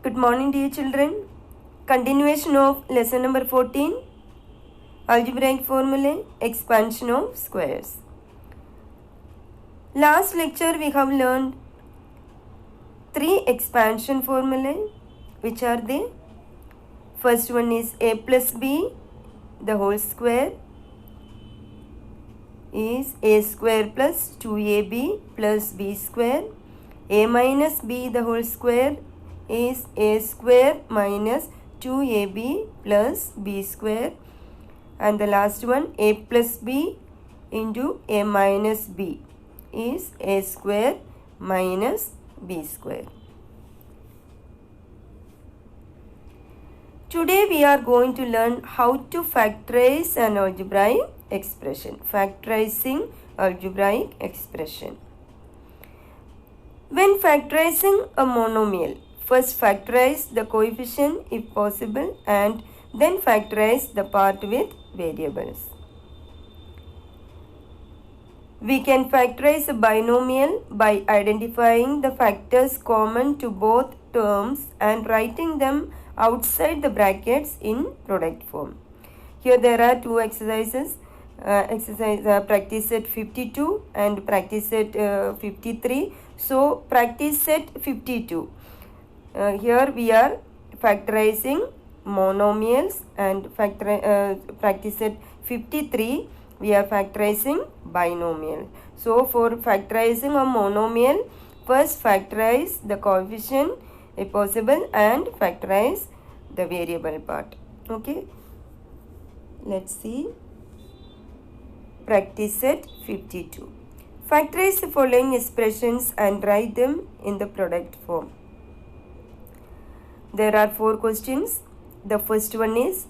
Good morning, dear children. Continuation of lesson number 14, algebraic formulae, expansion of squares. Last lecture we have learned 3 expansion formulae, which are they? First one is a plus b, the whole square is a square plus 2ab plus b square. A minus b, the whole square is a square minus 2ab plus b square, and the last one a plus b into a minus b is a square minus b square. Today we are going to learn how to factorize an algebraic expression. Factorizing algebraic expression. When factorizing a monomial, first factorize the coefficient if possible and then factorize the part with variables. We can factorize a binomial by identifying the factors common to both terms and writing them outside the brackets in product form. Here there are two exercises. Practice set 52 and practice set 53. So practice set 52. Here we are factorizing monomials, and practice set 53 we are factorizing binomial. So for factorizing a monomial, first factorize the coefficient if possible and factorize the variable part. Okay, let's see. Practice set 52. Factorize the following expressions and write them in the product form. There are 4 questions. The first one is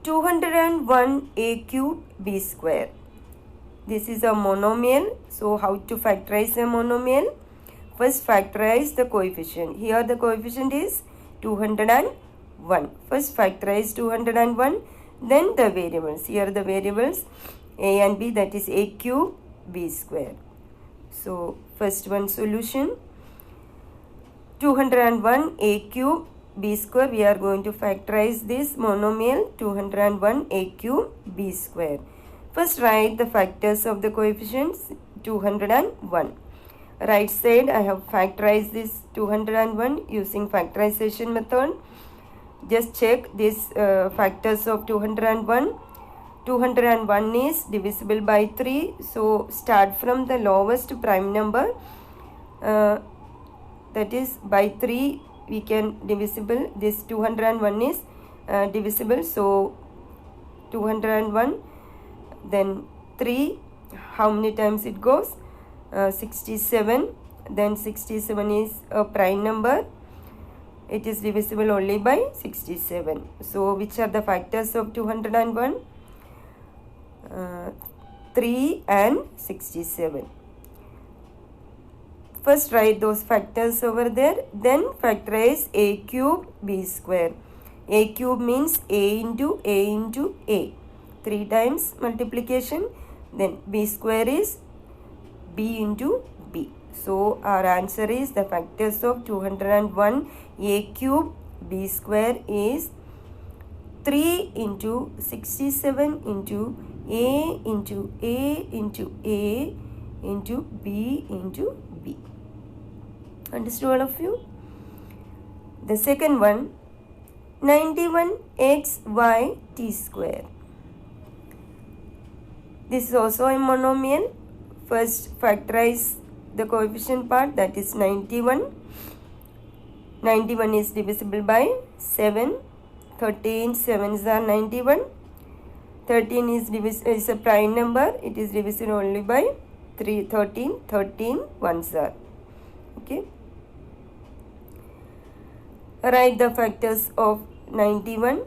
201a cube b square. This is a monomial. So how to factorize a monomial? First factorize the coefficient. Here the coefficient is 201. First factorize 201. Then the variables. Here the variables a and b, that is a cube b square. So first one solution, 201 a cube b square. We are going to factorize this monomial 201 a cube b square. First write the factors of the coefficients 201. Right side I have factorized this 201 using factorization method. Just check these factors of 201. 201 is divisible by 3. So start from the lowest prime number, that is by 3 we can divisible. This 201 is divisible. So 201, then 3, how many times it goes? 67. Then 67 is a prime number. It is divisible only by 67. So which are the factors of 201? 3 and 67. First write those factors over there. Then factorize a cube b square. A cube means a into a into a. 3 times multiplication. Then b square is b into b. So our answer is the factors of 201 a cube b square is 3 into 67 into a into a into a into b into b. Understood all of you? The second one, 91xy t square. This is also a monomial. First factorize the coefficient part, that is 91. 91 is divisible by 7. 13 7s are 91. 13 is a prime number. It is divisible only by 3. 13 1s are. Okay. Write the factors of 91.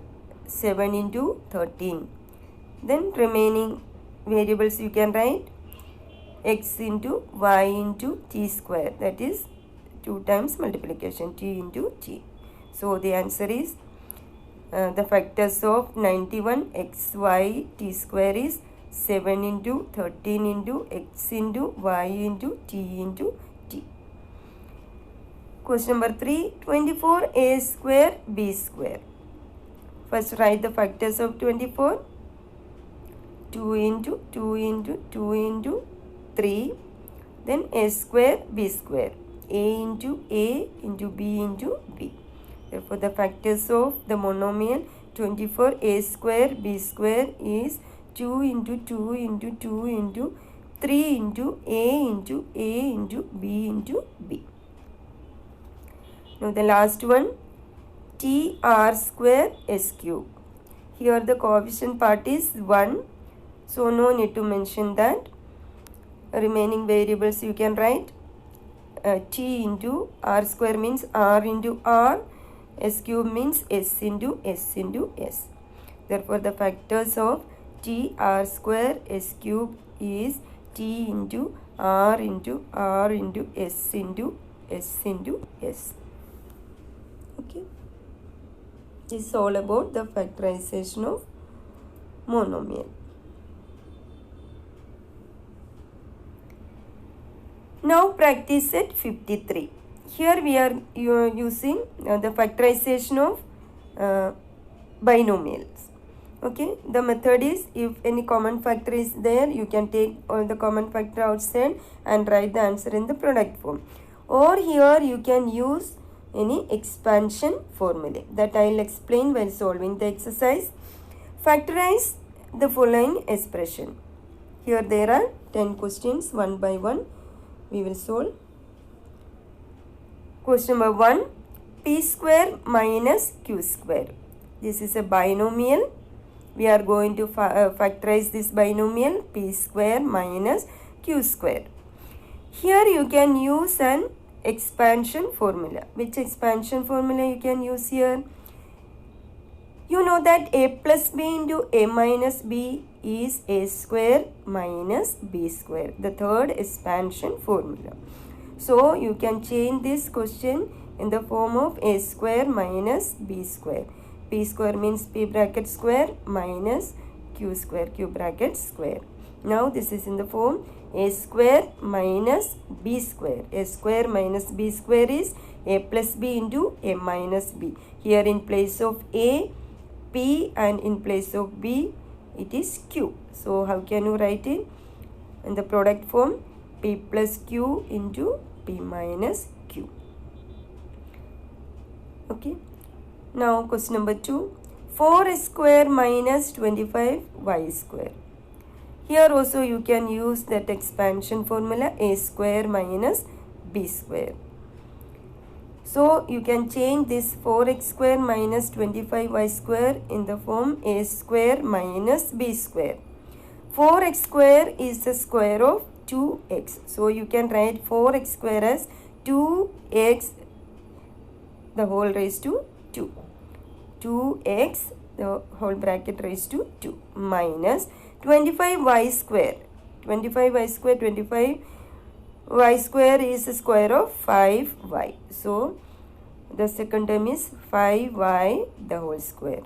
7 into 13. Then remaining variables you can write x into y into t square. That is 2 times multiplication, t into t. So the answer is the factors of 91 xy t square is 7 into 13 into x into y into t into t. Question number 3, 24a square b square. First write the factors of 24. 2 into 2 into 2 into 3. Then a square b square. A into b into b. Therefore, the factors of the monomial 24a square b square is 2 into 2 into 2 into 3 into a into b into b. Now the last one, tr square s cube. Here the coefficient part is 1. So no need to mention that. Remaining variables you can write. T into r square means r into r. S cube means s into s into s. Therefore the factors of tr square s cube is t into r into s into s into s. Okay. This is all about the factorization of monomial. Now practice set 53. Here we are using the factorization of binomials. Okay, the method is, if any common factor is there, you can take all the common factor outside and write the answer in the product form. Or here you can use any expansion formula that I will explain while solving the exercise. Factorize the following expression. Here there are 10 questions, one by one we will solve. Question number 1, p square minus q square. This is a binomial. We are going to factorize this binomial p square minus q square. Here you can use an expansion formula. Which expansion formula you can use here? You know that a plus b into a minus b is a square minus b square. The third expansion formula. So you can change this question in the form of a square minus b square. P square means p bracket square minus q square, q bracket square. Now this is in the form a square minus b square. A square minus b square is a plus b into a minus b. Here in place of a, p, and in place of b, it is q. So how can you write it? In the product form, p plus q into p minus q. Okay. Now question number 2, 4 square minus 25y square. Here also you can use that expansion formula, a square minus b square. So you can change this 4x square minus 25y square in the form a square minus b square. 4x square is the square of 2x. So you can write 4x square as 2x the whole raised to 2. 2x the whole bracket raised to 2 minus 25y square. 25y square, 25y square is the square of 5y. So the second term is 5y the whole square.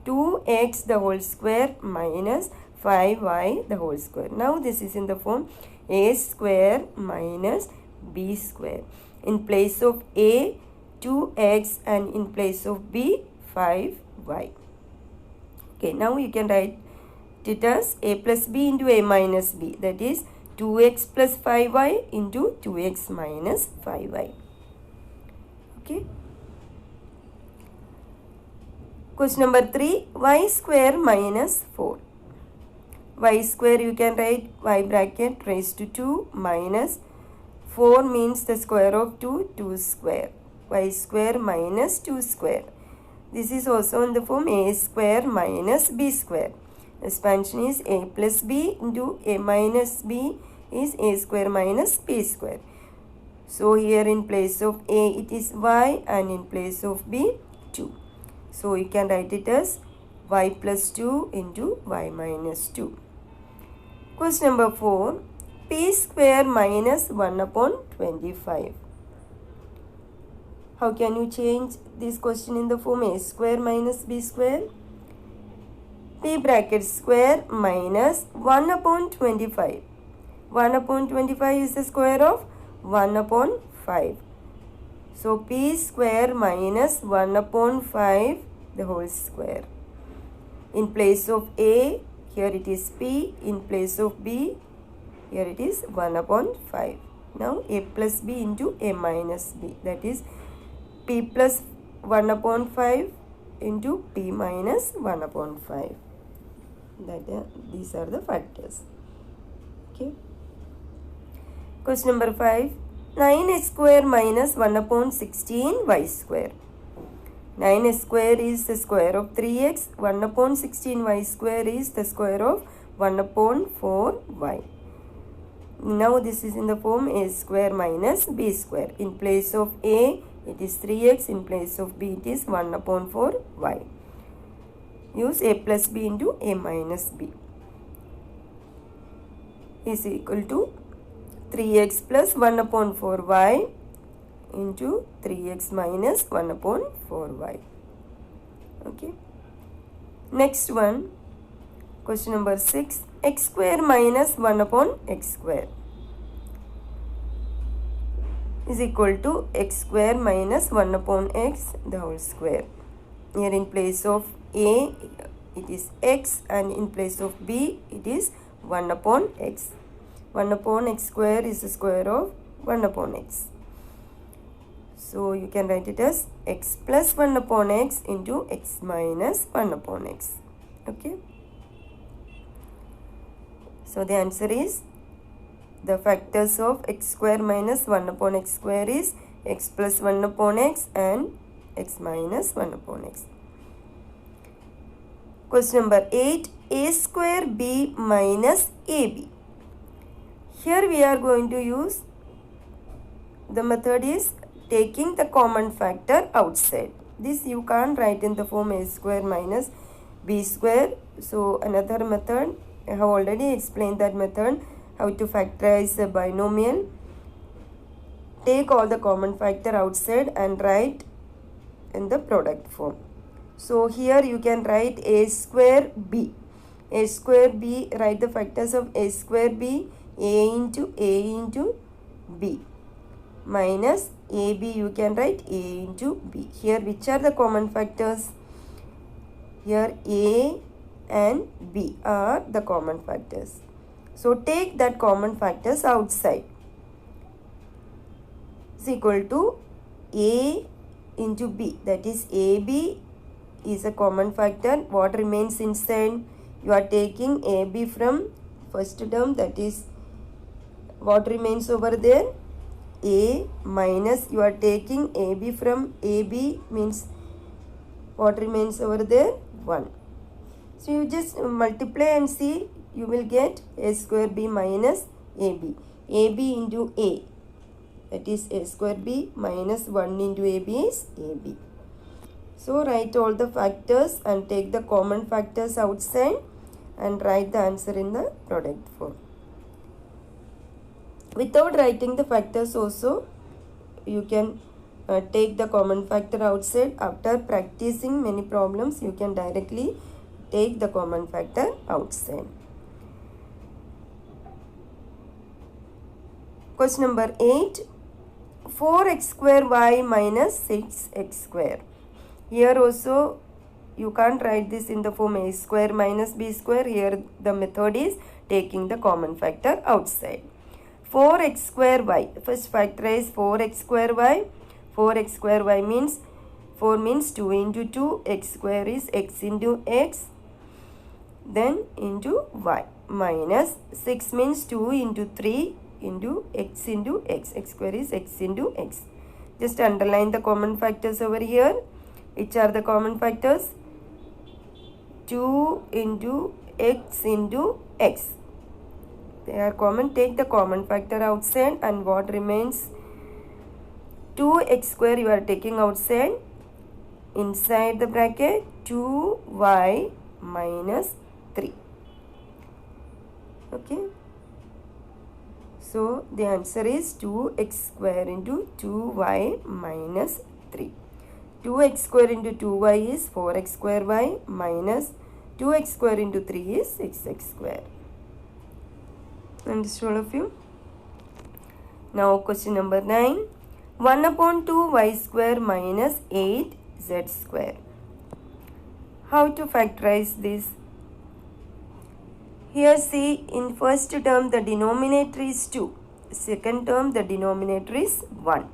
2x the whole square minus 5y the whole square. Now this is in the form a square minus b square. In place of a, 2x, and in place of b, 5y. Okay, now you can write it as a plus b into a minus b. That is 2x plus 5y into 2x minus 5y. Okay. Question number 3, y square minus 4. Y square you can write y bracket raised to 2 minus 4 means the square of 2, 2 square. Y square minus 2 square. This is also in the form a square minus b square. Expansion is a plus b into a minus b is a square minus b square. So here in place of a it is y and in place of b 2. So you can write it as y plus 2 into y minus 2. Question number 4, p square minus 1 upon 25. How can you change this question in the form a square minus b square? P bracket square minus 1 upon 25. 1 upon 25 is the square of 1 upon 5. So p square minus 1 upon 5 the whole square. In place of a, here it is p. In place of b, here it is 1 upon 5. Now a plus b into a minus b. That is p plus 1 upon 5 into p minus 1 upon 5. These are the factors. Okay. Question number 5. 9x square minus 1 upon 16 y square. 9x square is the square of 3x. 1 upon 16 y square is the square of 1 upon 4y. Now this is in the form a square minus b square. In place of a, it is 3x. In place of b, it is 1 upon 4y. Use a plus b into a minus b is equal to 3x plus 1 upon 4y into 3x minus 1 upon 4y. Okay. Next one, question number 6. X square minus 1 upon x square is equal to x square minus 1 upon x the whole square. Here in place of a, it is x, and in place of b, it is 1 upon x. 1 upon x square is the square of 1 upon x. So you can write it as x plus 1 upon x into x minus 1 upon x. Okay. So the answer is, the factors of x square minus 1 upon x square is x plus 1 upon x and x minus 1 upon x. Question number 8. A square b minus ab. Here we are going to use, the method is taking the common factor outside. This you can't write in the form a square minus b square. So another method, I have already explained that method, how to factorize a binomial. Take all the common factor outside and write in the product form. So here you can write a square b. A square b, write the factors of a square b, a into b, minus ab, you can write a into b. Here which are the common factors? Here a and b are the common factors. So take that common factors outside. Is equal to a into b, that is ab is a common factor. What remains inside? You are taking ab from first term, that is what remains over there? A minus, you are taking ab from ab means what remains over there? 1. So you just multiply and see, you will get a square b minus ab. ab into a, that is a square b minus 1 into ab is ab. So write all the factors and take the common factors outside and write the answer in the product form. Without writing the factors also, you can take the common factor outside. After practicing many problems, you can directly take the common factor outside. Question number 8. 4x square y minus 6x square. Here also you can't write this in the form a square minus b square. Here the method is taking the common factor outside. 4x square y. First factorize 4x square y. 4x square y means 4 means 2 into 2. X square is x into x. Then into y. Minus 6 means 2 into 3 into x into x. X square is x into x. Just underline the common factors over here. Which are the common factors? 2 into x into x. They are common. Take the common factor outside, and what remains? 2x square you are taking outside. Inside the bracket 2y minus 3. Okay. So the answer is 2x square into 2y minus 3. 2x square into 2y is 4x square y minus 2x square into 3 is 6x square. Understood all of you? Now question number 9. 1 upon 2 y square minus 8z square. How to factorize this? Here see, in first term the denominator is 2. Second term the denominator is 1.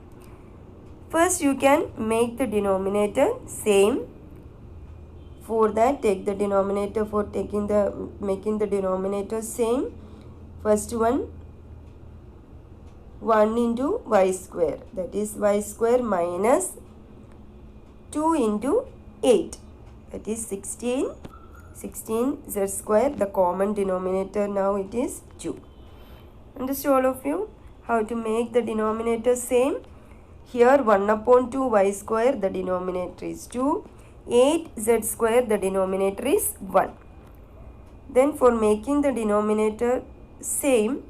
First you can make the denominator same. For that take the denominator for making the denominator same. First one 1 into y square, that is y square minus 2 into 8, that is 16 z square. The common denominator now it is 2. Understood all of you how to make the denominator same? Here 1 upon 2 y square, the denominator is 2. 8z square, the denominator is 1. Then for making the denominator same,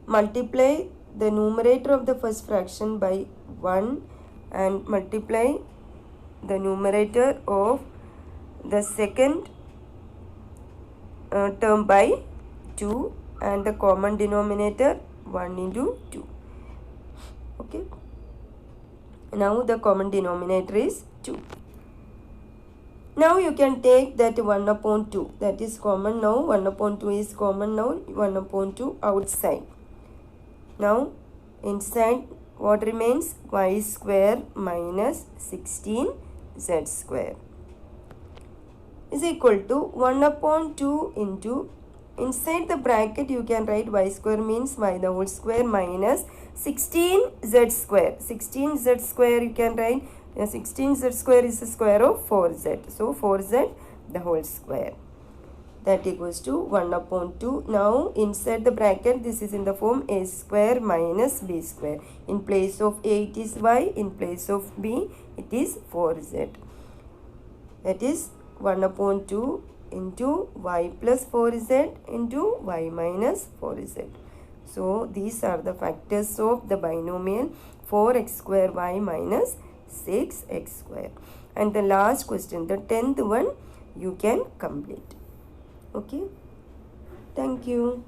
multiply the numerator of the first fraction by 1 and multiply the numerator of the second term by 2 and the common denominator 1 into 2. Okay. Now the common denominator is 2. Now you can take that 1 upon 2, that is common now. 1 upon 2 is common now. 1 upon 2 outside. Now inside what remains? Y square minus 16z square is equal to 1 upon 2 into, inside the bracket you can write y square means y the whole square minus 16z square. 16z square you can write, 16z square is the square of 4z. So 4z the whole square. That equals to 1 upon 2. Now inside the bracket this is in the form a square minus b square. In place of a it is y, in place of b it is 4z. That is 1 upon 2 into y plus 4z into y minus 4z. So these are the factors of the binomial 4x square y minus 6x square. And the last question, the 10th one, you can complete. Okay. Thank you.